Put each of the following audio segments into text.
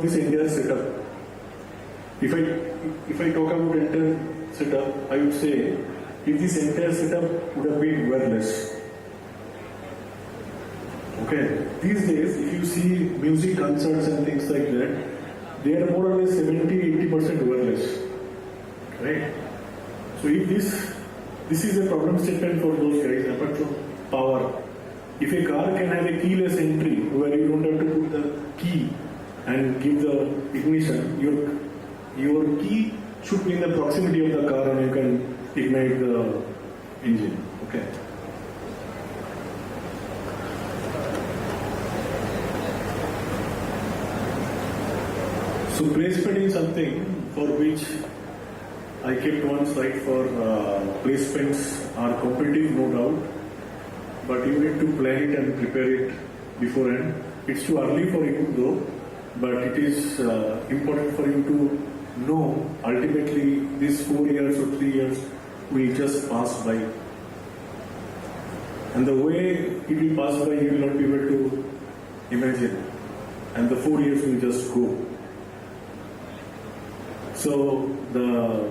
about this entire setup. If I talk about entire setup, I would say if this entire setup would have been wireless. Okay, these days if you see music concerts and things like that, they are more or less 70-80% wireless, right? So if this is a problem statement for those guys apart from power. If a car can have a keyless entry where you don't have to put the key and give the ignition, your key should be in the proximity of the car and you can ignite the engine. Okay. So placement is something for which I kept one slide for placements are competitive, no doubt. But you need to plan it and prepare it beforehand. It's too early for you though, but it is important for you to know ultimately these 4 years or 3 years will just pass by. And the way it will pass by, you will not be able to imagine. And the 4 years will just go. So the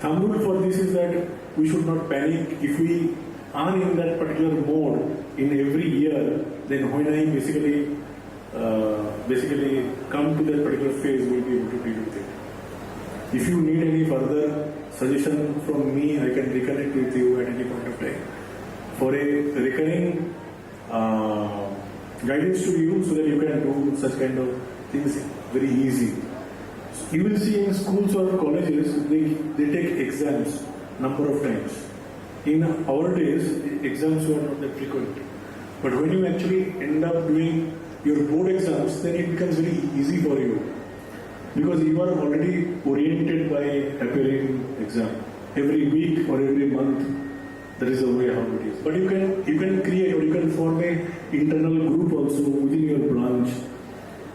thumb rule for this is that we should not panic. If we are in that particular mode in every year, then when I basically come to that particular phase, we'll be able to deal with it. If you need any further suggestion from me, I can reconnect with you at any point of time for a recurring guidance to you so that you can do such kind of things very easy. You will see in schools or colleges, they take exams number of times. In our days, exams were not that frequent. But when you actually end up doing your board exams, then it becomes very easy for you. Because you are already oriented by appearing exam. Every week or every month, there is a way how it is. But you can create or you can form a internal group also within your branch.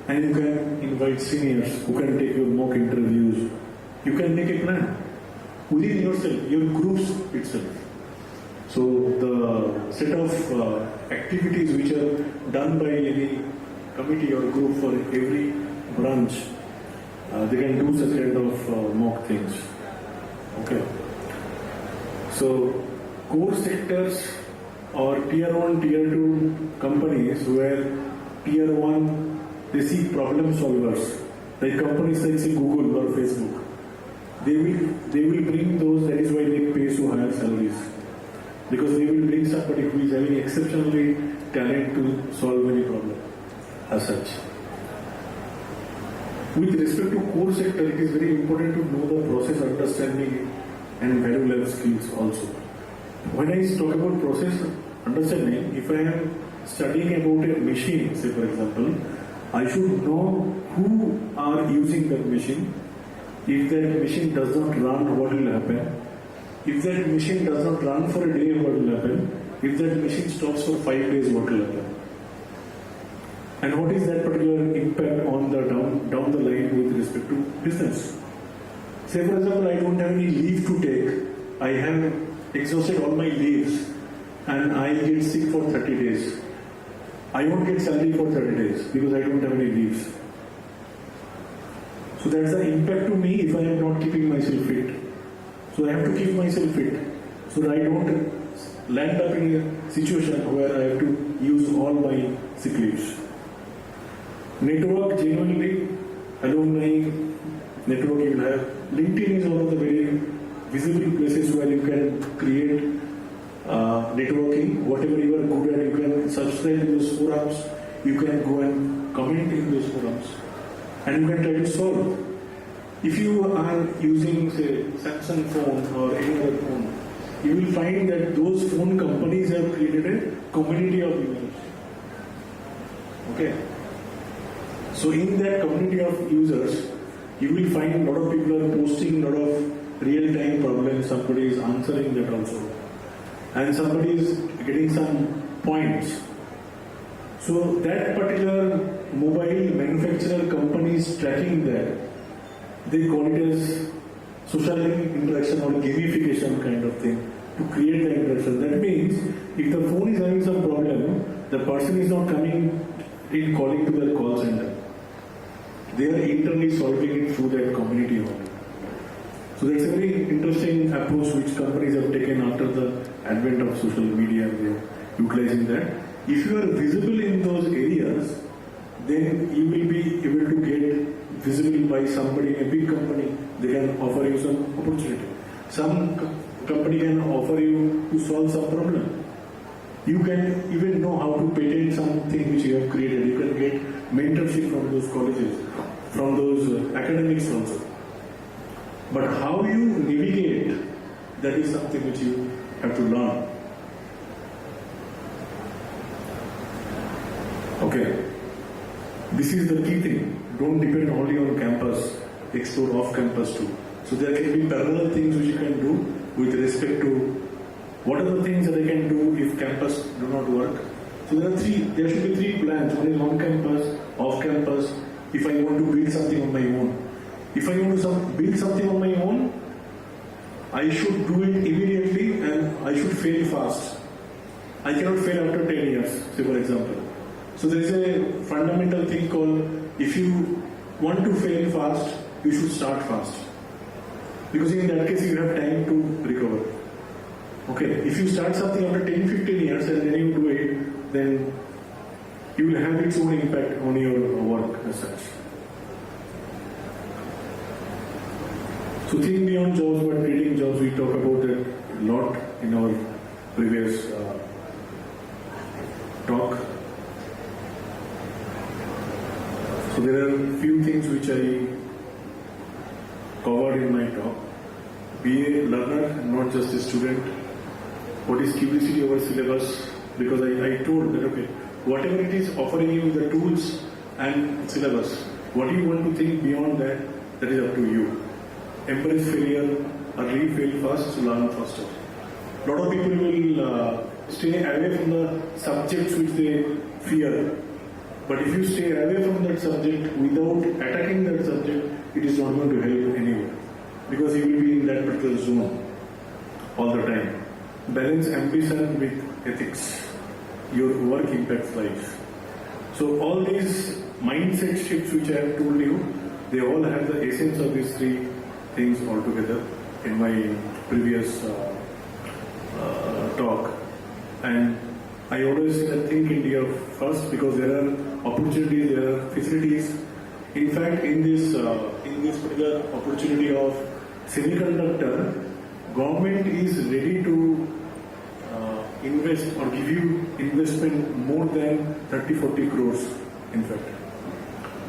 And you can invite seniors who can take your mock interviews. You can make a plan within yourself, your groups itself. So the set of activities which are done by any committee or group for every branch, they can do such kind of mock things. Okay. So core sectors or tier 1, tier 2 companies where tier 1 they see problem solvers, like companies like say Google or Facebook. They will bring those, that is why they pay so higher salaries. Because they will bring somebody who is having exceptionally talent to solve any problem as such. With respect to core sector, it is very important to know the process understanding and value level skills also. When I talk about process understanding, if I am studying about a machine, say for example, I should know who are using that machine. If that machine does not run, what will happen? If that machine does not run for a day, what will happen? If that machine stops for 5 days, what will happen? And what is that particular impact on the down the line with respect to business? Say for example, I don't have any leave to take. I have exhausted all my leaves and I get sick for 30 days. I won't get salary for 30 days because I don't have any leaves. So that's the impact to me if I am not keeping myself fit. So I have to keep myself fit so that I don't land up in a situation where I have to use all my sick leaves. Network, genuinely, alumni network you will have. LinkedIn is one of the very visible places where you can create networking. Whatever you are good at, you can subscribe to those forums. You can go and comment in those forums. And you can try to solve. If you are using, say, Samsung phone or any other phone, you will find that those phone companies have created a community of users. Okay. So in that community of users, you will find a lot of people are posting a lot of real-time problems. Somebody is answering that also. And somebody is getting some points. So that particular mobile manufacturer company is tracking that. They call it as social interaction or gamification kind of thing to create the interaction. That means if the phone is having some problem, the person is not coming in calling to the call center. they are internally solving it through their community only. So that's a very interesting approach which companies have taken after the advent of social media. They are utilizing that. If you are visible in those areas, then you will be able to get visible by somebody in a big company. They can offer you some opportunity. Some company can offer you to solve some problem. You can even know how to patent something which you have created. You can get mentorship from those colleges, from those academics also. But how you navigate, that is something which you have to learn. Okay. This is the key thing. Don't depend only on campus, explore off campus too. So there can be parallel things which you can do with respect to what are the things that I can do if campus do not work. So there should be three plans. One is on campus, off campus, if I want to build something on my own. If I want to build something on my own, I should do it immediately and I should fail fast. I cannot fail after 10 years, say for example. So there is a fundamental thing called, if you want to fail fast, you should start fast. Because in that case, you have time to recover. Okay, if you start something after 10, 15 years and then you do it, then you will have its own impact on your work as such. So think beyond jobs, but creating jobs, we talk about it a lot in our previous talk. So there are a few things which I covered in my talk. Be a learner, not just a student. What is curiosity over syllabus? Because I told that, okay, whatever it is offering you the tools and syllabus, what you want to think beyond that, that is up to you. Embrace failure, early fail fast, learn faster. A lot of people will stay away from the subjects which they fear. But if you stay away from that subject without attacking that subject, it is not going to help anyone. Because you will be in that particular zone all the time. Balance ambition with ethics. Your work impacts life. So all these mindset shifts which I have told you, they all have the essence of these three things altogether in my previous talk. And I always think India first because there are opportunities, there are facilities. In fact, in this particular opportunity of semiconductor, government is ready to invest or give you investment more than 30-40 crores. In fact,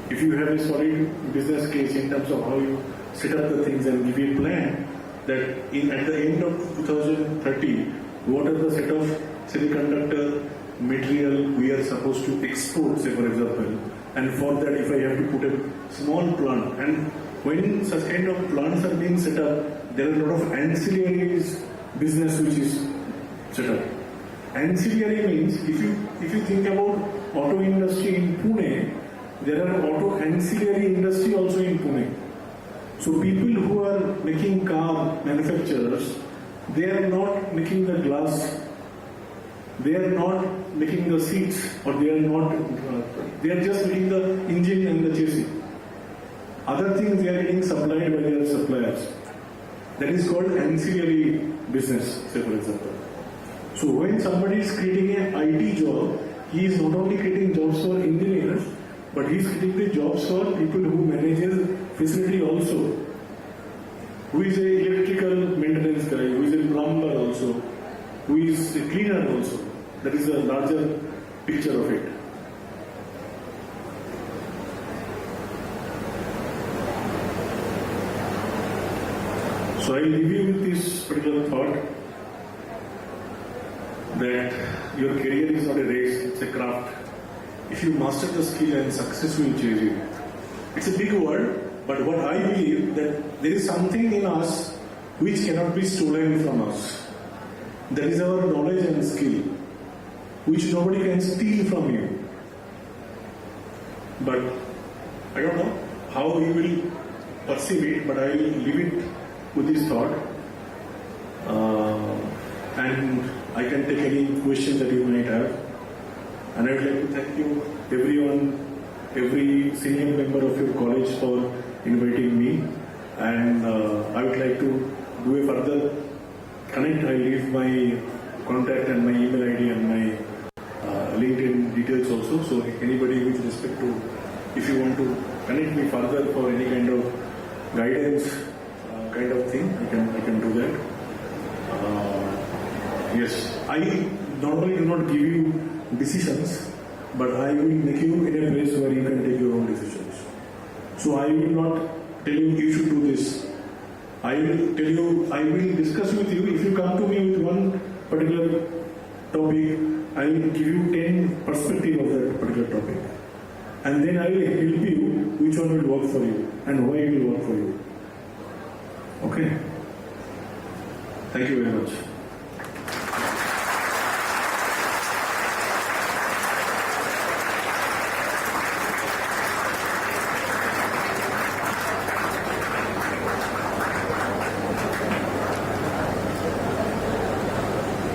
if you have a solid business case in terms of how you set up the things and give you a plan that at the end of 2030, what are the set of semiconductor material we are supposed to export, say for example, and for that if I have to put a small plant, and when such kind of plants are being set up, there are a lot of ancillary business which is set up. Ancillary means if you think about auto industry in Pune, there are auto ancillary industry also in Pune. So people who are making car manufacturers, they are not making the glass, they are not making the seats, or they are just making the engine and the chassis. Other things they are getting supplied by their suppliers. That is called ancillary business, say for example. So when somebody is creating an IT job, he is not only creating jobs for engineers, but he is creating the jobs for people who manages facility also. Who is a electrical maintenance guy, who is a plumber also, who is a cleaner also. That is a larger picture of it. So I will leave you with this particular thought that your career is not a race, it's a craft. If you master the skill and success will chase you. It's a big word, but what I believe that there is something in us which cannot be stolen from us. That is our knowledge and skill, which nobody can steal from you. But I don't know how you will perceive it, but I will leave it with this thought. And I can take any questions that you might have. And I would like to thank you everyone every senior member of your college for inviting me, and I would like to do a further connect. I leave my contact and my email ID and my LinkedIn details also. So anybody with respect to, if you want to connect me further for any kind of guidance, kind of thing, I can do that. Yes, I normally do not give you decisions, but I will make you in a place where you can take your own decisions. So I will not tell you should do this. I will tell you, I will discuss with you. If you come to me with one particular topic, I will give you 10 perspectives of that particular topic. And then I will help you which one will work for you and why it will work for you. Okay? Thank you very much.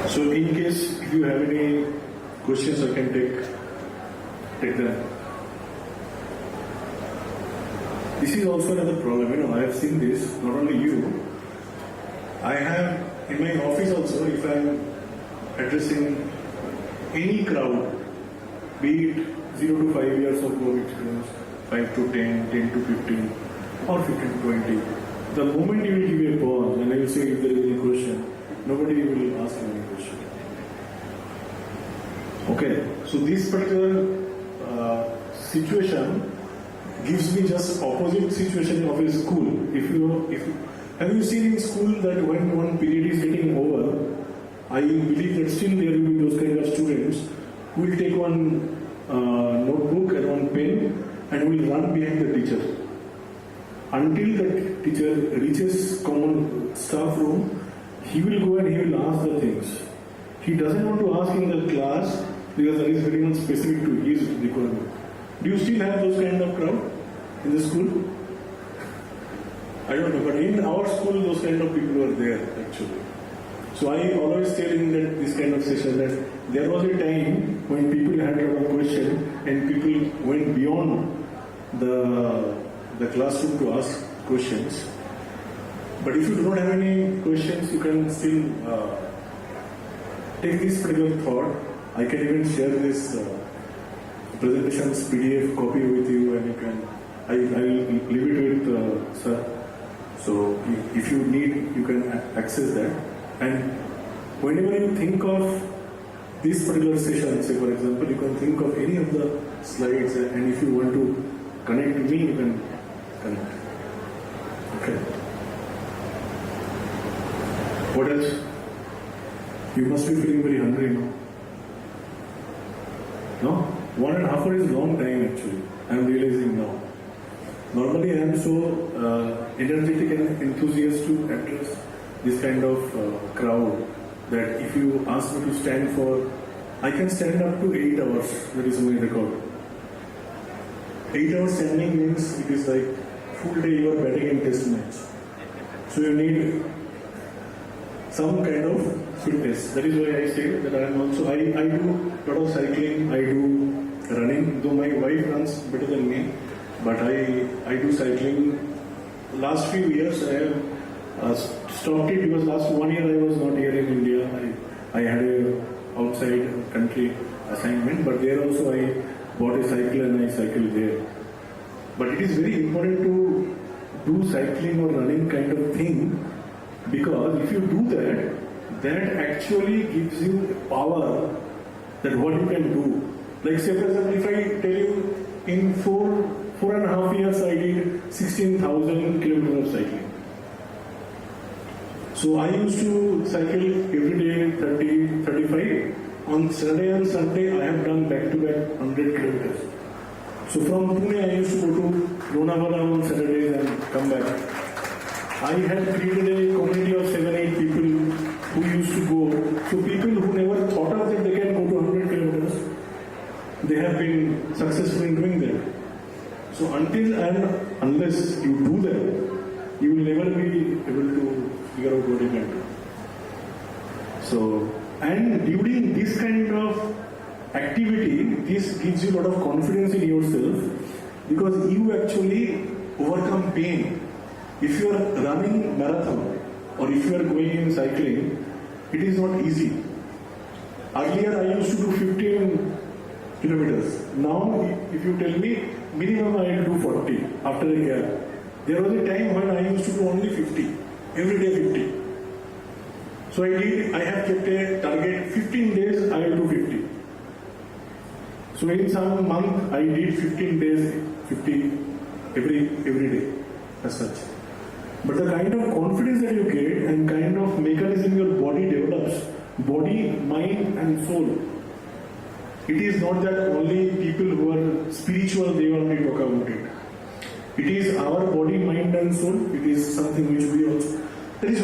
So in case if you have any questions, I can take them. This is also another problem, I have seen this, not only you. I have in my office also, if I am addressing any crowd, be it 0 to 5 years of work experience, 5 to 10, 10 to 15, or 15 to 20, the moment you will give a pause and I will say if there is any question, nobody will ask any question. Okay, so this particular situation gives me just opposite situation of a school. Have you seen in school that when one period is getting over, I believe that still there will be those kind of students who will take one notebook and one pen and will run behind the teacher until the teacher reaches common staff room. He will go and he will ask the things. He doesn't want to ask in the class because that is very much specific to his requirement. Do you still have those kind of crowd in the school? I don't know, but in our school, those kind of people were there actually. So I always tell in that this kind of session that there was a time when people had a lot of questions and people went beyond the classroom to ask questions. But if you do not have any questions, you can still take this particular thought. I can even share this presentation's PDF copy with you, and you can. I will leave it with sir. So if you need, you can access that. And whenever you think of this particular session, say for example, you can think of any of the slides, and if you want to connect to me, you can connect. Okay. What else? You must be feeling very hungry now. No? 1.5 hours is a long time actually. I am realizing now. Normally I am so energetic and enthusiastic to address this kind of crowd that if you ask me to stand for, I can stand up to 8 hours. That is my record. 8 hours standing means it is like full day you are batting in test match. So you need some kind of fitness. That is why I say that I am also, I do a lot of cycling, I do running, though my wife runs better than me, but I do cycling. Last few years I have stopped it because last 1 year I was not here in India. I had a outside country assignment, but there also I bought a cycle and I cycle there. But it is very important to do cycling or running kind of thing, because if you do that, that actually gives you power that what you can do. Like say for example, if I tell you in 4.5 years I did 16,000 kilometers of cycling. So I used to cycle every day 30, 35. On Saturday and Sunday I have done back-to-back 100 kilometers. So from Pune I used to go to Lonavala on Saturdays and come back. I had created a community of 7-8 people who used to go. So people who never thought of that they can go to 100 kilometers, they have been successful in doing that. So until and unless you do that, you will never be able to figure out what you can do. So, and during this kind of activity, this gives you a lot of confidence in yourself because you actually overcome pain. If you are running marathon or if you are going in cycling, it is not easy. Earlier I used to do 15 kilometers. Now if you tell me, minimum I will do 40 after a gap. There was a time when I used to do only 50, every day 50. So I have kept a target, 15 days I will do 50. So in some month I did 15 days, 50 every day as such. But the kind of confidence that you get and kind of mechanism your body develops, body, mind and soul, it is not that only people who are spiritual they only talk about it. It is our body, mind and soul. It is something which we also. That is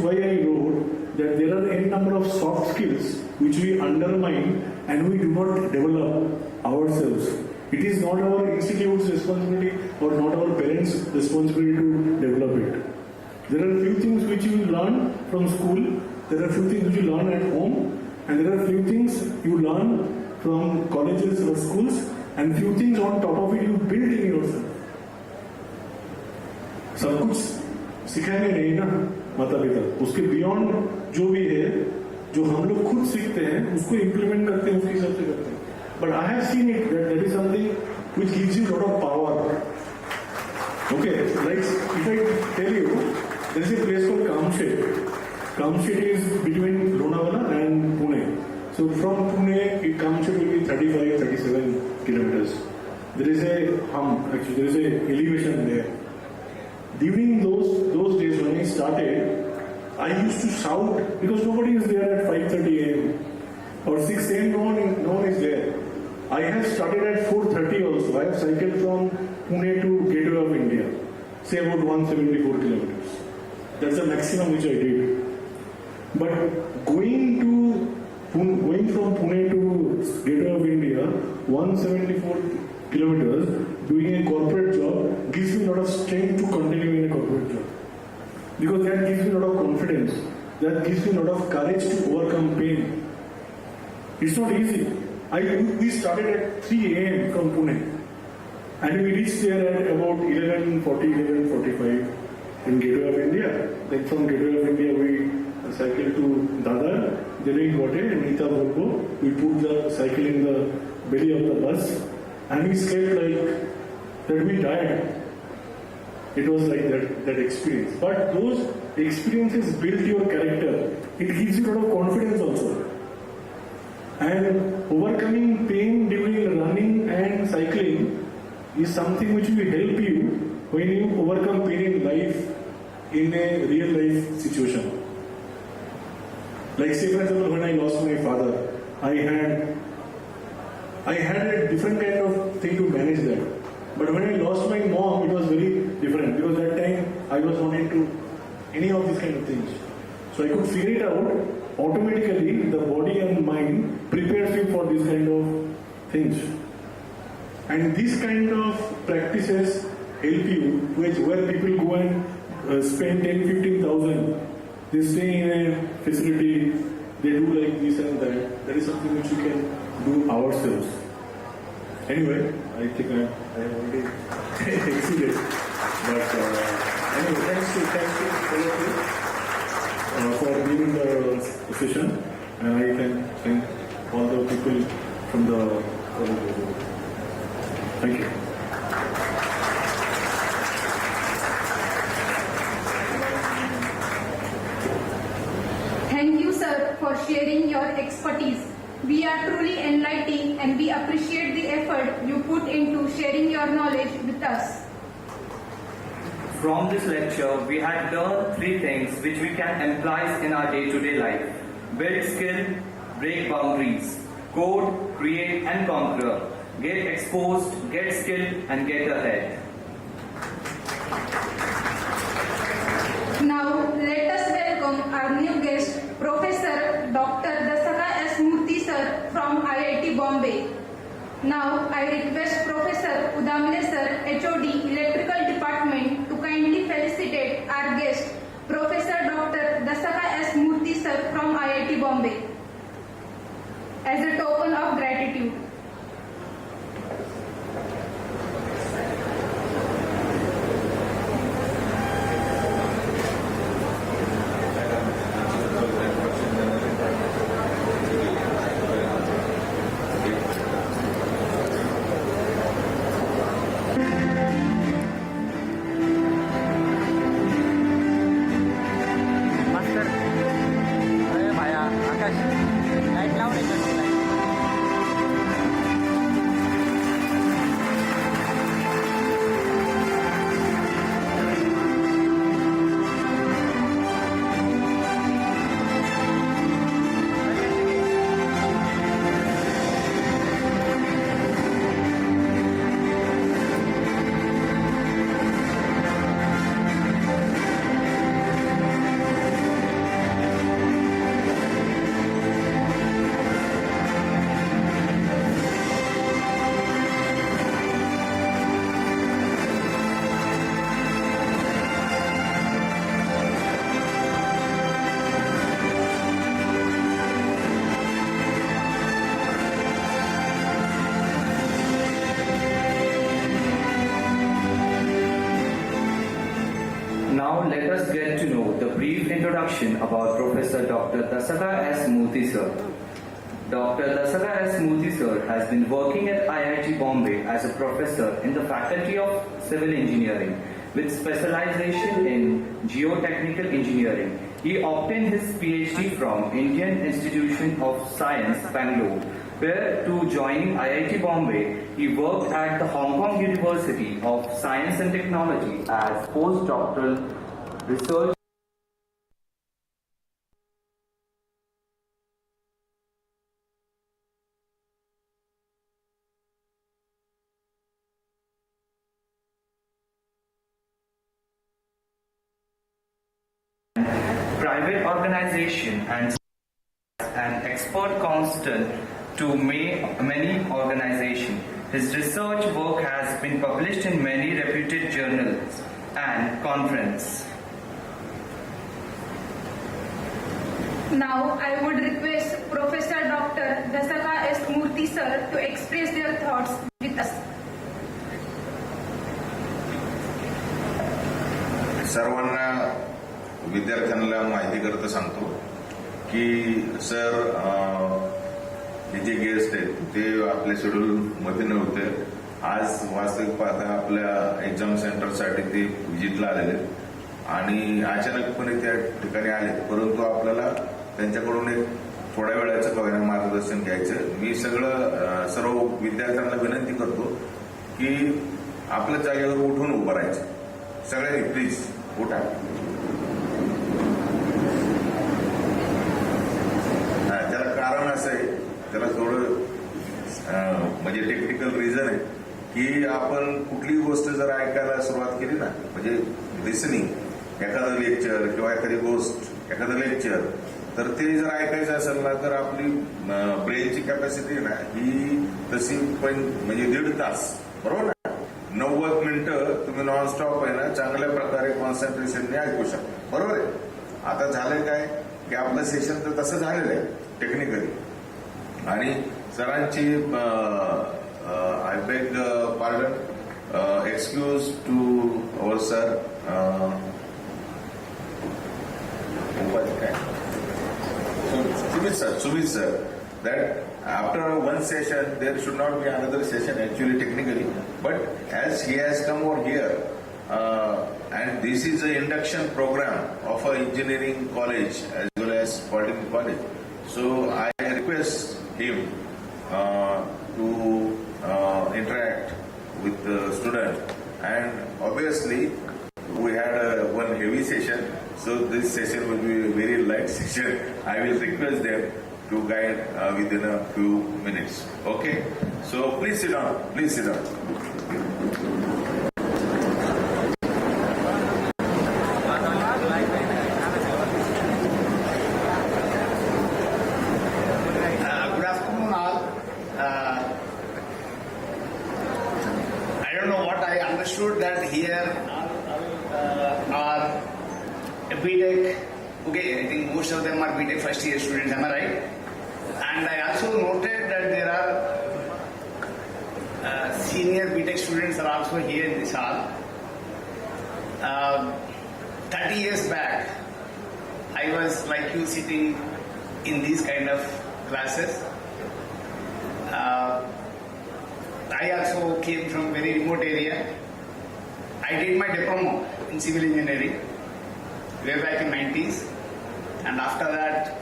why I wrote that there are n number of soft skills which we undermine and we do not develop ourselves. It is not our institute's responsibility or not our parents' responsibility to develop it. There are few things which you learn from school, there are few things which you learn at home, and there are few things you learn from colleges or schools, and few things on top of it you build in yourself. सब कुछ सिखाएंगे नहीं ना माता पिता, उसके beyond जो भी है, जो हम लोग खुद सीखते हैं उसको इम्प्लीमेंट करते हैं, उसके हिसाब से करते हैं. But I have seen it that is something which gives you a lot of power. Okay, like if I tell you, there is a place called Kamshet. Kamshet is between Lonavala and Pune. So from Pune, Kamshet will be 35-37 kilometers. There is a actually there is a elevation there. During those days when I started, I used to shout because nobody is there at 5:30 a.m. or 6 a.m. No one is there. I have started at 4:30 also. I have cycled from Pune to Gateway of India, say about 174 kilometers. That's the maximum which I did. But going from Pune to Gateway of India, 174 kilometers, doing a corporate job gives me a lot of strength to continue in a corporate job. Because that gives me a lot of confidence. That gives me a lot of courage to overcome pain. It's not easy. We started at 3 a.m. from Pune. And we reached there at about 11:40, 11:45 in Gateway of India. Then from Gateway of India we cycled to Dadar. Then we got a Nita Volvo. We put the cycle in the belly of the bus. And we slept like that we died. It was like that experience. But those experiences build your character. It gives you a lot of confidence also. And overcoming pain during running and cycling is something which will help you when you overcome pain in life, in a real life situation. Like say for example, when I lost my father, I had a different kind of thing to manage that. But when I lost my mom, it was very different because that time I was not into any of these kind of things. So I could figure it out. Automatically, the body and mind prepares you for these kind of things. And these kind of practices help you, where people go and spend 10-15,000. They stay in a facility, they do like this and that. That is something which we can do ourselves. Anyway, I think I have already exceeded. But anyway, thanks to all of you for being in the session. And I can thank all the people from the college. Thank you. Thank you, sir, for sharing your expertise. We are truly enlightened and we appreciate the effort you put into sharing your knowledge with us. From this lecture, we had learned 3 things which we can employ in our day-to-day life. Build skill, break boundaries, code, create and conquer. Get exposed, get skilled and get ahead. Now, let us welcome our new guest, Professor Dr. Dasaka S. Murthy sir from IIT Bombay. Now, I request Professor Udamle sir, HOD, Electrical Department, to kindly felicitate our guest, Professor Dr. Dasaka S. Murthy sir from IIT Bombay. As a token Now let us get to know the brief introduction about Professor Dr. Dasaka S. Murthy sir. Dr. Dasaka S. Murthy sir has been working at IIT Bombay as a professor in the Faculty of Civil Engineering with specialization in geotechnical engineering. He obtained his PhD from Indian Institute of Science, Bangalore, where to joining IIT Bombay, he worked at the Hong Kong University of Science and Technology as postdoctoral research. Private organization and an expert constant to many organizations. His research work has been published in many reputed journals and conferences. Now I would request Professor Dr. Dasaka S. Murthy sir to express their thoughts with us. सर्वांना विद्यार्थ्यांना माहिती करता सांगतो की sir हे जे guest आहेत ते आपल्या schedule मध्ये नव्हते. आज वास्तविक पाहता आपल्या एक्झाम सेंटरसाठी ते व्हिजिटला आलेले आणि अचानकपणे त्या ठिकाणी आले, परंतु आपल्याला त्यांच्याकडून एक थोड्या वेळाचं का मार्गदर्शन घ्यायचं. मी सर्व विद्यार्थ्यांना विनंती करतो की आपल्या जागेवर उठून उभं राहायचं. सगळ्यांनी प्लीज उठा. त्याला कारण असं आहे, त्याला थोडं म्हणजे टेक्निकल रिझन आहे की आपण कुठलीही गोष्ट जर ऐकायला सुरुवात केली ना, म्हणजे लिसनिंग, एखादं लेक्चर किंवा एखादी गोष्ट, एखादं लेक्चर, तर ते जर ऐकायचं असेल ना तर आपली ब्रेनची कॅपॅसिटी ना ही तशी पण म्हणजे 1.5 तास, बरोबर ना, 90 मिनिटं तुम्ही नॉनस्टॉप आहे ना चांगल्या प्रकारे कॉन्सन्ट्रेशनने ऐकू शकता, बरोबर आहे. आता झालंय काय की आपलं सेशन तर तसं झालेलं आहे टेक्निकली, आणि सरांची I beg pardon, excuse to our sir, Sumit sir, that after one session there should not be another session actually technically, but as he has come over here and this is an induction program of an engineering college as well as Polytechnic college, so I request him to interact with the student, and obviously we had one heavy session, so this session will be a very light session. I will request them to guide within a few minutes. Okay? So please sit down. Please sit down. Good afternoon all. I don't know what I understood that here are a BTech. Okay, I think most of them are BTech first year students, am I right? And I also noted that there are senior BTech students are also here in this hall. 30 years back, I was like you sitting in these kind of classes. I also came from very remote area. I did my diploma in civil engineering way back in 90s, and after that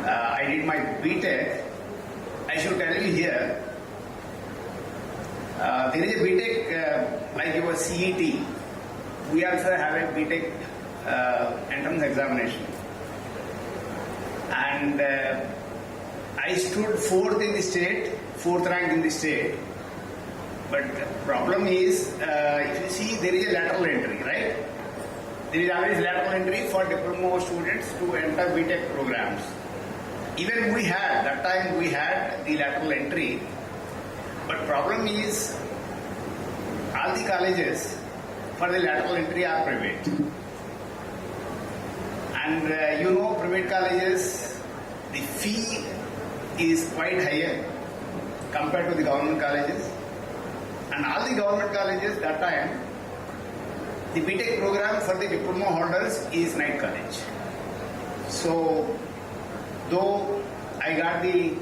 I did my BTech. I should tell you here, there is a BTech like your CET. We also have a BTech entrance examination, and I stood 4th in the state, 4th rank in the state. But the problem is, if you see, there is a lateral entry, right? There is always lateral entry for diploma students to enter BTech programs. Even we had, that time we had the lateral entry. But problem is, all the colleges for the lateral entry are private. And you know, private colleges, the fee is quite higher compared to the government colleges. And all the government colleges that time, The BTech program for the diploma holders is night college. So, though I got the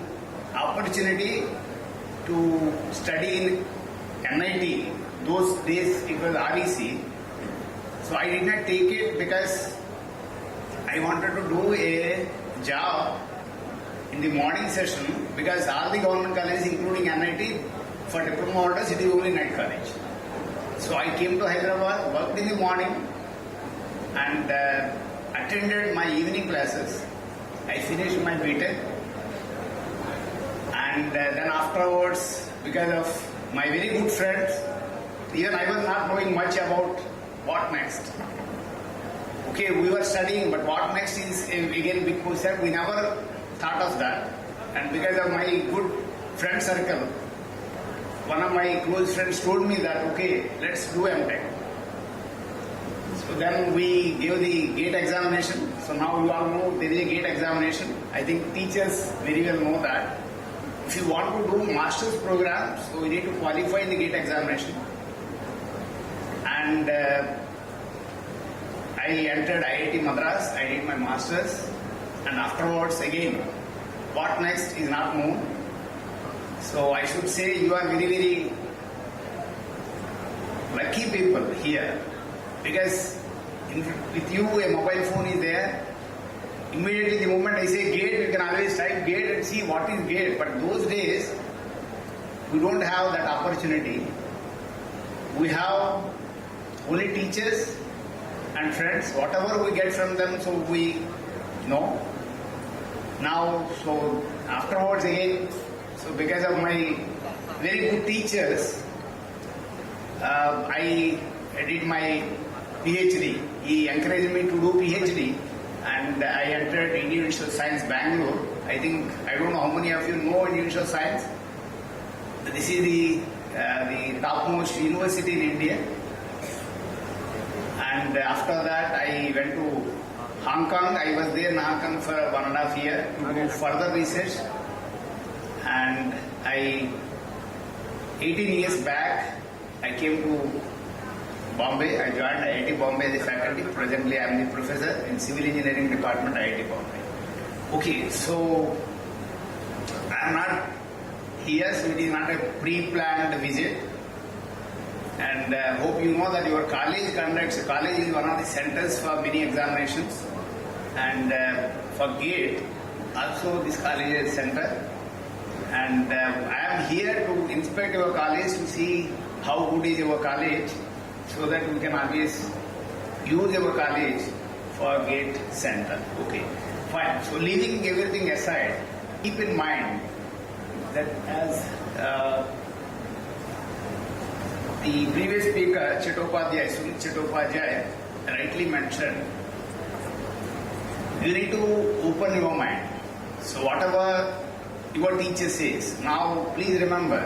opportunity to study in NIT, those days it was REC, so I did not take it because I wanted to do a job in the morning session, because all the government colleges including NIT for diploma holders it is only night college. So I came to Hyderabad, worked in the morning and attended my evening classes. I finished my BTech and then afterwards, because of my very good friends, even I was not knowing much about what next. Okay, we were studying, but what next is again big question. We never thought of that. And because of my good friend circle, one of my close friends told me that, okay, let's do MTech. So then we gave the GATE examination. So now you all know there is a GATE examination. I think teachers very well know that. If you want to do master's program, so you need to qualify in the GATE examination. And I entered IIT Madras, I did my master's, and afterwards again, what next is not known. So I should say you are very, very lucky people here, because with you a mobile phone is there. Immediately the moment I say GATE, you can always type GATE and see what is GATE. But those days, we don't have that opportunity. We have only teachers and friends, whatever we get from them, so we know. Now, so afterwards again, so because of my very good teachers, I did my PhD. He encouraged me to do PhD, and I entered Indian Institute of Science, Bangalore. I think, I don't know how many of you know Indian Institute of Science. This is the topmost university in India. And after that, I went to Hong Kong. I was there in Hong Kong for 1.5 years to do further research. And 18 years back, I came to Bombay. I joined IIT Bombay as a faculty. Presently, I am the professor in Civil Engineering Department, IIT Bombay. Okay, so I am not here, so it is not a pre-planned visit. And hope you know that your college conducts, college is one of the centers for many examinations. And for GATE, also this college is a center. And I am here to inspect your college to see how good is your college, so that we can always use your college for GATE center. Okay, fine. So leaving everything aside, keep in mind that as the previous speaker, Sunit Chattopadhyay, rightly mentioned, you need to open your mind. So whatever your teacher says, now please remember,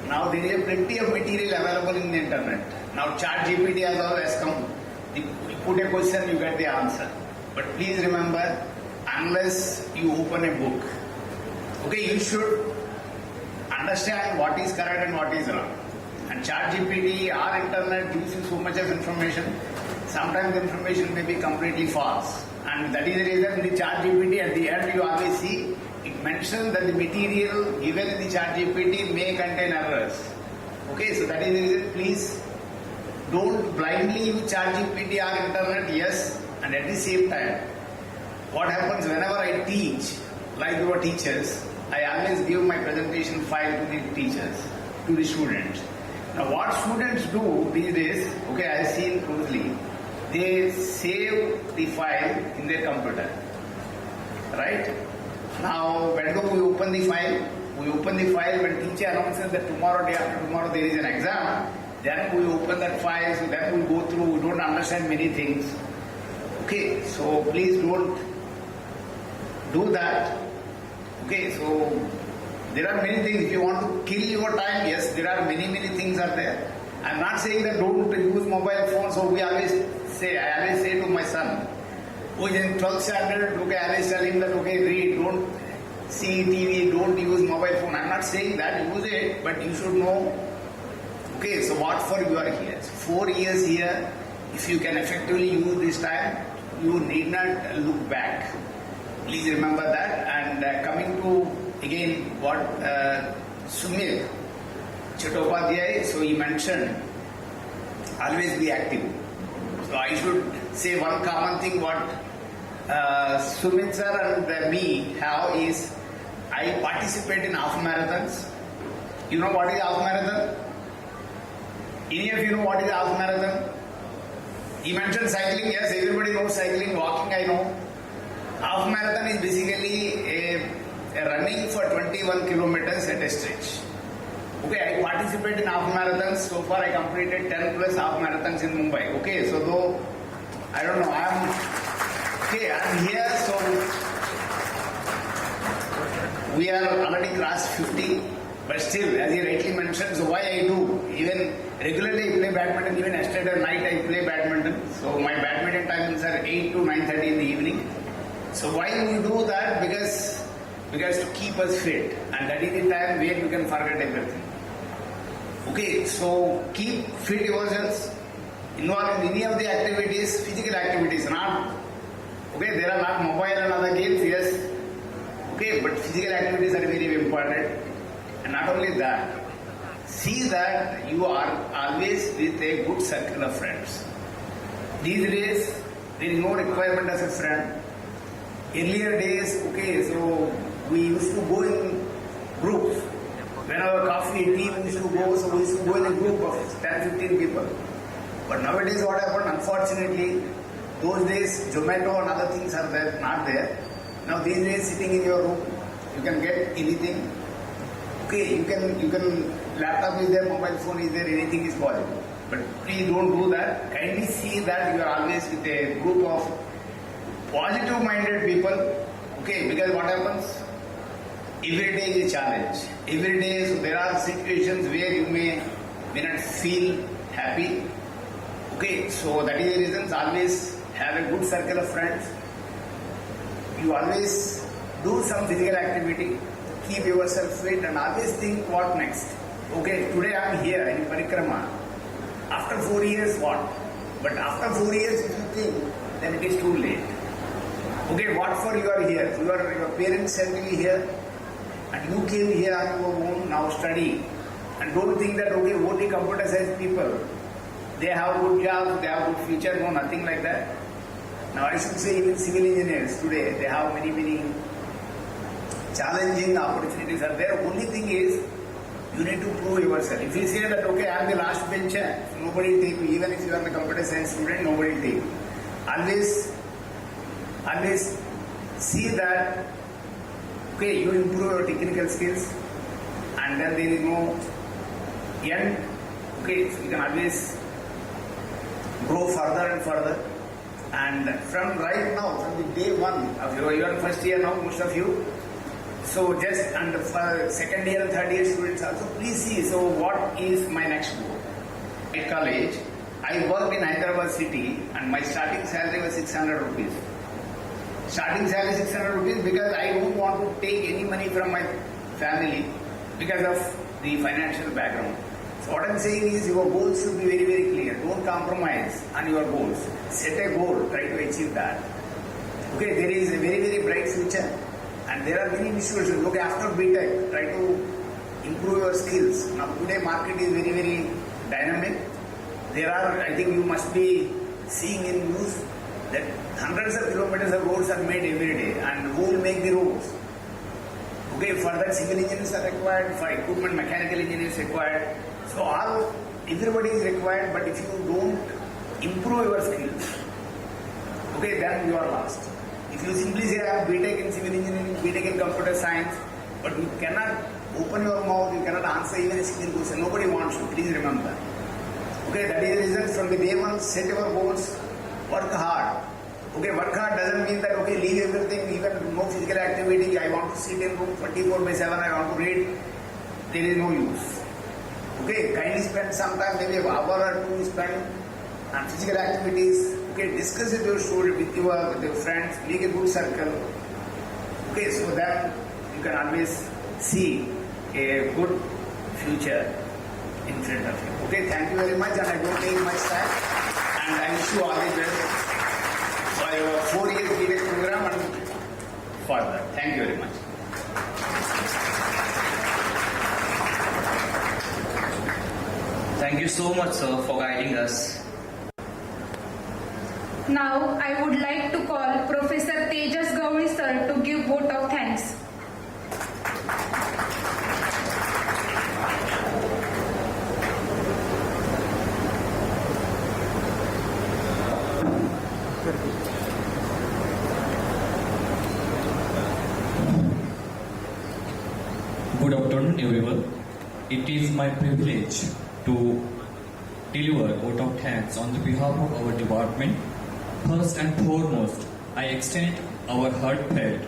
now there is plenty of material available in the internet. Now ChatGPT has always come. You put a question, you get the answer. But please remember, unless you open a book, okay, you should understand what is correct and what is wrong. And ChatGPT or internet gives you so much of information. Sometimes the information may be completely false. And that is the reason the ChatGPT at the end you always see it mentions that the material given in the ChatGPT may contain errors. Okay, so that is the reason, please don't blindly use ChatGPT or internet, yes, and at the same time, what happens whenever I teach, like your teachers, I always give my presentation file to the teachers, to the students. Now what students do these days, okay, I have seen closely, they save the file in their computer, right? Now when do we open the file? We open the file when teacher announces that tomorrow, day after tomorrow there is an exam. Then we open that file, so then we go through, we don't understand many things. Okay, so please don't do that. Okay, so there are many things. If you want to kill your time, yes, there are many things are there. I'm not saying that don't use mobile phones. So I always say to my son, who is in 12th standard, okay, I always tell him that, okay, read, don't see TV, don't use mobile phone. I'm not saying that, use it, but you should know, okay, so what for you are here? So 4 years here, if you can effectively use this time, you need not look back. Please remember that. And coming to again what Sumit Chattopadhyay, so he mentioned, always be active. So I should say one common thing what Sumit sir and me have is, I participate in half marathons. You know what is half marathon? Any of you know what is half marathon? He mentioned cycling. Yes, everybody knows cycling. Walking, I know. Half marathon is basically a running for 21 kilometers at a stretch. Okay, I participate in half marathons. So far, I completed 10 plus half marathons in Mumbai. Okay, so though I don't know, I'm here. So we are already crossed 50. But still, as you rightly mentioned, so why I do, even regularly I play badminton, even yesterday night I play badminton. So my badminton timings are 8 to 9:30 in the evening. So why we do that? Because to keep us fit, and that is the time where you can forget everything. Okay, so keep fit yourselves, involve in any of the activities, physical activities, not, okay, there are not mobile and other games, yes, okay, but physical activities are very important. And not only that, see that you are always with a good circle of friends. These days, there is no requirement as a friend. Earlier days, okay, so we used to go in groups. When our coffee, tea, we used to go, so we used to go in a group of 10, 15 people. But nowadays what happened, unfortunately, those days Zomato and other things are there, not there. Now these days sitting in your room, you can get anything. Okay, you can, laptop is there, mobile phone is there, anything is possible. But please don't do that. Kindly see that you are always with a group of positive-minded people. Okay, because what happens? Every day is a challenge. Every day, so there are situations where you may not feel happy. Okay, so that is the reason, always have a good circle of friends. You always do some physical activity. Keep yourself fit and always think what next. Okay, today I am here in Parikrama. After 4 years, what? But after 4 years, if you think, then it is too late. Okay, what for you are here? Your parents sent you here and you came here on your own, now study. And don't think that, okay, only computer science people, they have good jobs, they have good future. No, nothing like that. Now I should say even civil engineers today, they have many challenging opportunities are there. Only thing is, you need to prove yourself. If you say that, okay, I am the last bencher, so nobody will take me. Even if you are a computer science student, nobody will take you. Always see that, okay, you improve your technical skills and then there is no end. Okay, so you can always grow further and further. And from right now, from the day one of your first year now, most of you, so just, and for second year and third year students also, please see, so what is my next goal? At college, I worked in Hyderabad city and my starting salary was 600 rupees. Starting salary 600 rupees because I don't want to take any money from my family because of the financial background. So what I'm saying is your goals should be very clear. Don't compromise on your goals. Set a goal, try to achieve that. Okay, there is a very bright future. And there are many institutions. Look, after BTech, try to improve your skills. Now today market is very dynamic. There are, I think you must be seeing in news that hundreds of kilometers of roads are made every day. And who will make the roads? Okay, for that civil engineers are required, for equipment mechanical engineers required. So everybody is required, but if you don't improve your skills, okay, then you are lost. If you simply say I have BTech in civil engineering, BTech in computer science, but you cannot open your mouth, you cannot answer even a single question, nobody wants you, please remember. Okay, that is the reason from the day one, set your goals, work hard. Okay, work hard doesn't mean that, okay, leave everything, even no physical activity, I want to sit in room 24/7, I want to read, there is no use. Okay, kindly spend some time, maybe an hour or two spend on physical activities. Okay, discuss with your student, with your friends, make a good circle. Okay, so that you can always see a good future in front of you. Okay, thank you very much, and I don't take much time. And I wish wish you all the best for your 4-year BTech program and further. Thank you very much. Thank you so much, sir, for guiding us. Now I would like to call Professor Tejas Gauri sir to give vote of thanks. Good afternoon, everyone. It is my privilege to deliver vote of thanks on the behalf of our department. First and foremost, I extend our heartfelt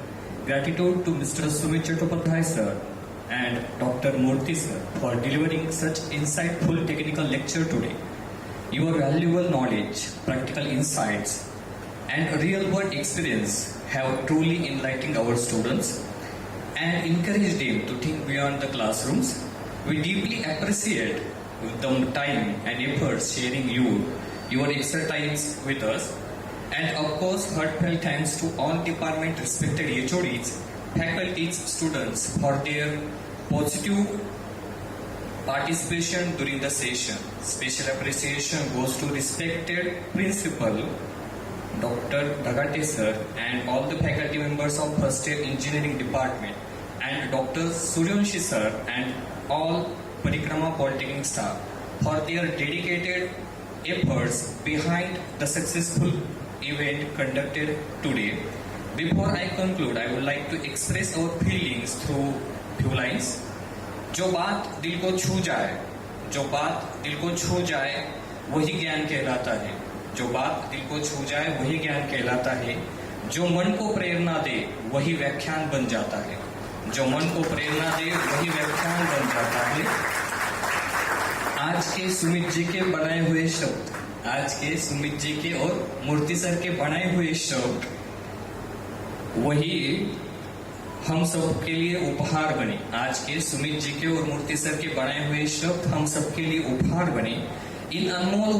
gratitude to Mr. Sumit Chattopadhyay sir and Dr. Murthy sir for delivering such insightful technical lecture today. Your valuable knowledge, practical insights, and real-world experience have truly enlightened our students and encouraged them to think beyond the classrooms. We deeply appreciate the time and efforts sharing your expertise with us. And of course, heartfelt thanks to all department respected HODs, faculties, students for their positive participation during the session. Special appreciation goes to respected principal Dr. Dagate sir and all the faculty members of first year engineering department and Dr. Suryanshi sir and all Parikrama Polytechnic staff for their dedicated efforts behind the successful event conducted today. Before I conclude, I would like to express our feelings through few lines. जो बात दिल को छू जाए, जो बात दिल को छू जाए, वही ज्ञान कहलाता है. जो बात दिल को छू जाए, वही ज्ञान कहलाता है. जो मन को प्रेरणा दे, वही व्याख्यान बन जाता है. जो मन को प्रेरणा दे, वही व्याख्यान बन जाता है. आज के सुमित जी के बनाए हुए शब्द, आज के सुमित जी के और मूर्ति सर के बनाए हुए शब्द वही हम सब के लिए उपहार बने. आज के सुमित जी के और मूर्ति सर के बनाए हुए शब्द हम सब के लिए उपहार बने. इन अनमोल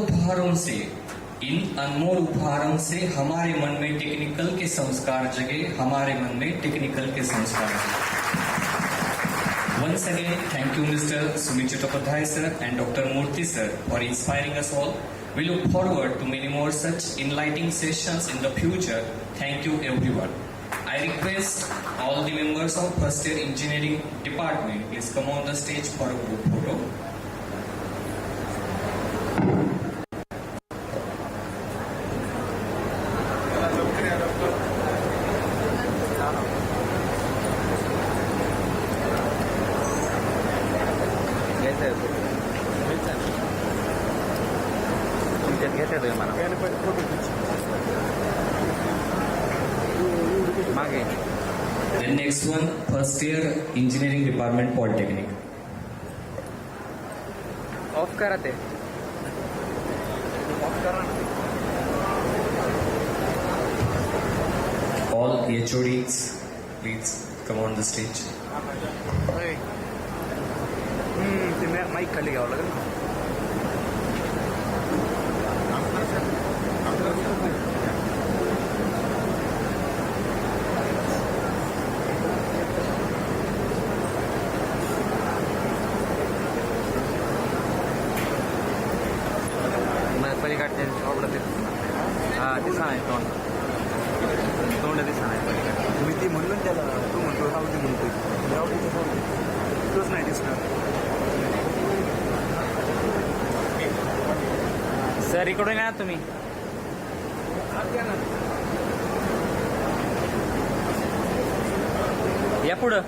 उपहारों से हमारे मन में टेक्निकल के संस्कार जगे, हमारे मन में टेक्निकल के संस्कार जगे. Once again, thank you Mr. Sumit Chattopadhyay sir and Dr. Murthy sir for inspiring us all. We look forward to many more such enlightening sessions in the future. Thank you everyone. I request all the members of first year engineering department, please come on the stage for a group photo. The next one, first year engineering department Polytechnic. Of करा ते All HODs, please come on the stage. ते mike खाली घ्यावं लागेल ना. पलीकडच्या शॉपला ते हा दिसा आहे तोंड दिसा आहे. मी ती म्हणून त्याला तू म्हणतो रावती म्हणतोय रावतीचं तोच नाही दिसणार. सर इकडून या तुम्ही. या पुढं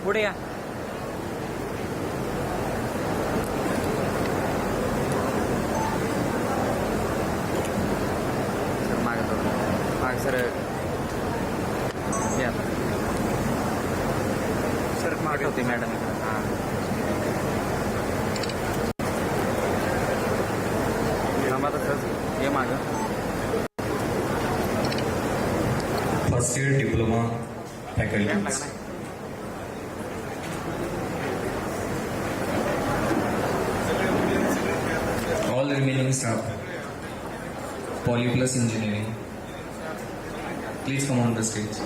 पुढे या. सर या सर मागे होती मॅडम. हां थांबा तसंच ये मागं. First year diploma faculties. All remaining staff. Poly Plus Engineering. Please come on the stage.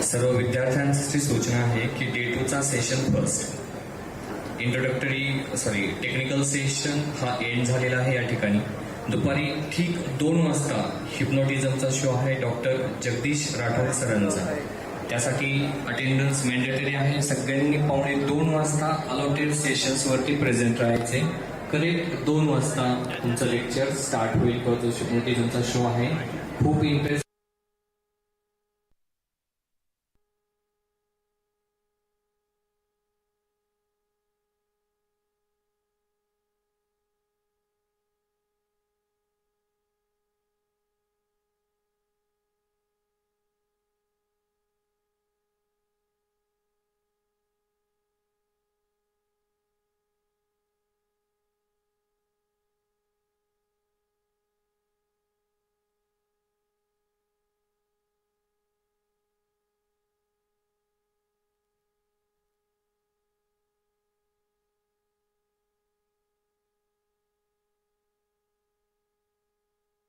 सर्व विद्यार्थ्यांची सूचना आहे की डे 2 चा सेशन फर्स्ट टेक्निकल सेशन हा एंड झालेला आहे या ठिकाणी. दुपारी ठीक 2 वाजता हिप्नोटिझमचा शो आहे डॉक्टर जगदीश राठोड सरांचा. त्यासाठी अटेंडन्स मॅन्डेटरी आहे. सगळ्यांनी 1:45 वाजता अलॉटेड सेशन्स वरती प्रेझेंट राहायचे. करेक्ट 2 वाजता तुमचं लेक्चर स्टार्ट होईल. हिप्नोटिझमचा शो आहे. खूप इंटरेस्ट